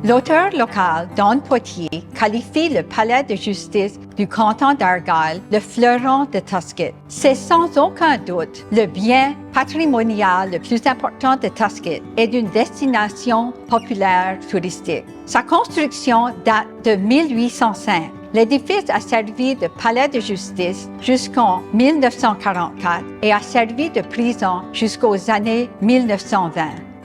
L'auteur local, Don Poitier, qualifie le palais de justice du canton d'Argyle le fleuron de Tuscott. C'est sans aucun doute le bien patrimonial le plus important de Tuscott et d'une destination populaire touristique. Sa construction date de 1805. L'édifice a servi de palais de justice jusqu'en 1944 et a servi de prison jusqu'aux années 1920.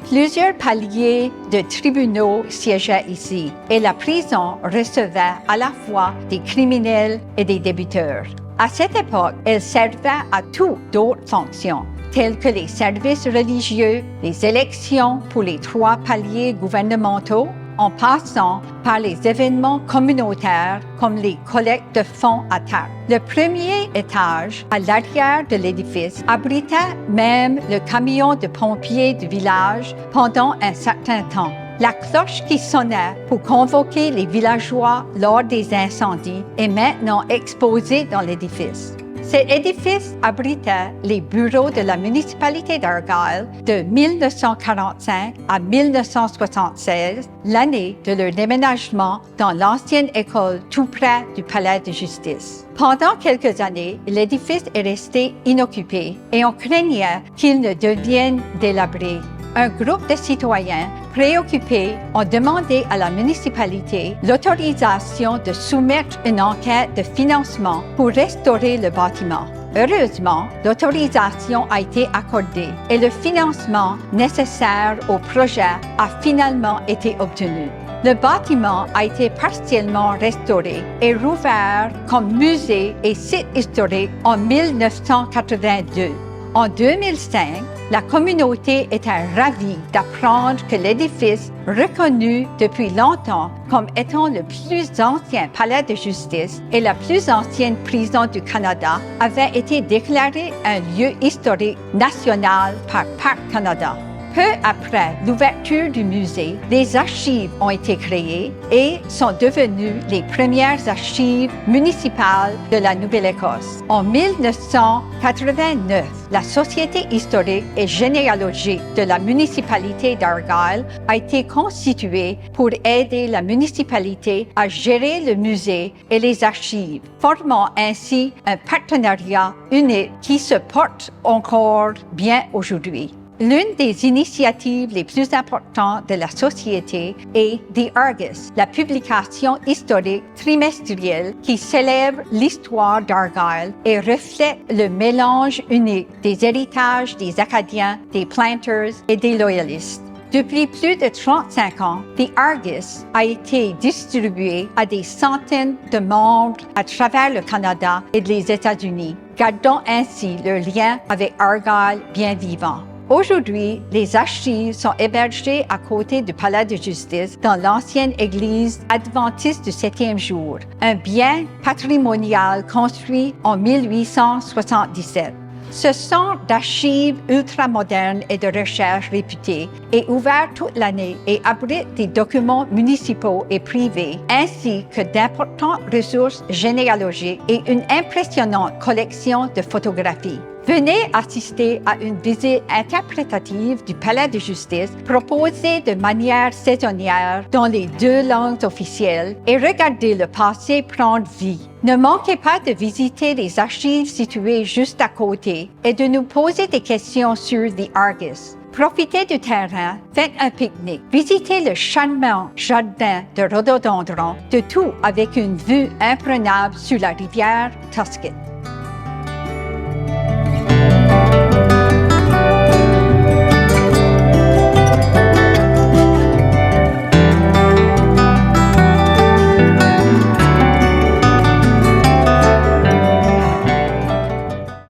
Plusieurs paliers de tribunaux siégeaient ici et la prison recevait à la fois des criminels et des débiteurs. À cette époque, elle servait à toutes d'autres fonctions, telles que les services religieux, les élections pour les 3 paliers gouvernementaux, en passant par les événements communautaires comme les collectes de fonds à terre. Le premier étage, à l'arrière de l'édifice, abritait même le camion de pompiers du village pendant un certain temps. La cloche qui sonnait pour convoquer les villageois lors des incendies est maintenant exposée dans l'édifice. Cet édifice abritait les bureaux de la municipalité d'Argyle de 1945 à 1976, l'année de leur déménagement dans l'ancienne école tout près du palais de justice. Pendant quelques années, l'édifice est resté inoccupé et on craignait qu'il ne devienne délabré. Un groupe de citoyens préoccupés ont demandé à la municipalité l'autorisation de soumettre une enquête de financement pour restaurer le bâtiment. Heureusement, l'autorisation a été accordée et le financement nécessaire au projet a finalement été obtenu. Le bâtiment a été partiellement restauré et rouvert comme musée et site historique en 1982. En 2005, la communauté était ravie d'apprendre que l'édifice, reconnu depuis longtemps comme étant le plus ancien palais de justice et la plus ancienne prison du Canada, avait été déclaré un lieu historique national par Parc Canada. Peu après l'ouverture du musée, des archives ont été créées et sont devenues les premières archives municipales de la Nouvelle-Écosse. En 1989, la Société historique et généalogique de la municipalité d'Argyle a été constituée pour aider la municipalité à gérer le musée et les archives, formant ainsi un partenariat unique qui se porte encore bien aujourd'hui. L'une des initiatives les plus importantes de la Société est The Argus, la publication historique trimestrielle qui célèbre l'histoire d'Argyle et reflète le mélange unique des héritages des Acadiens, des Planters et des Loyalistes. Depuis plus de 35 ans, The Argus a été distribué à des centaines de membres à travers le Canada et les États-Unis, gardant ainsi leur lien avec Argyle bien vivant. Aujourd'hui, les archives sont hébergées à côté du palais de justice dans l'ancienne église adventiste du 7e jour, un bien patrimonial construit en 1877. Ce centre d'archives ultramodernes et de recherche réputé est ouvert toute l'année et abrite des documents municipaux et privés, ainsi que d'importantes ressources généalogiques et une impressionnante collection de photographies. Venez assister à une visite interprétative du palais de justice proposée de manière saisonnière dans les 2 langues officielles et regardez le passé prendre vie. Ne manquez pas de visiter les archives situées juste à côté et de nous poser des questions sur The Argus. Profitez du terrain, faites un pique-nique, visitez le charmant jardin de rhododendrons, de tout avec une vue imprenable sur la rivière Tuscott.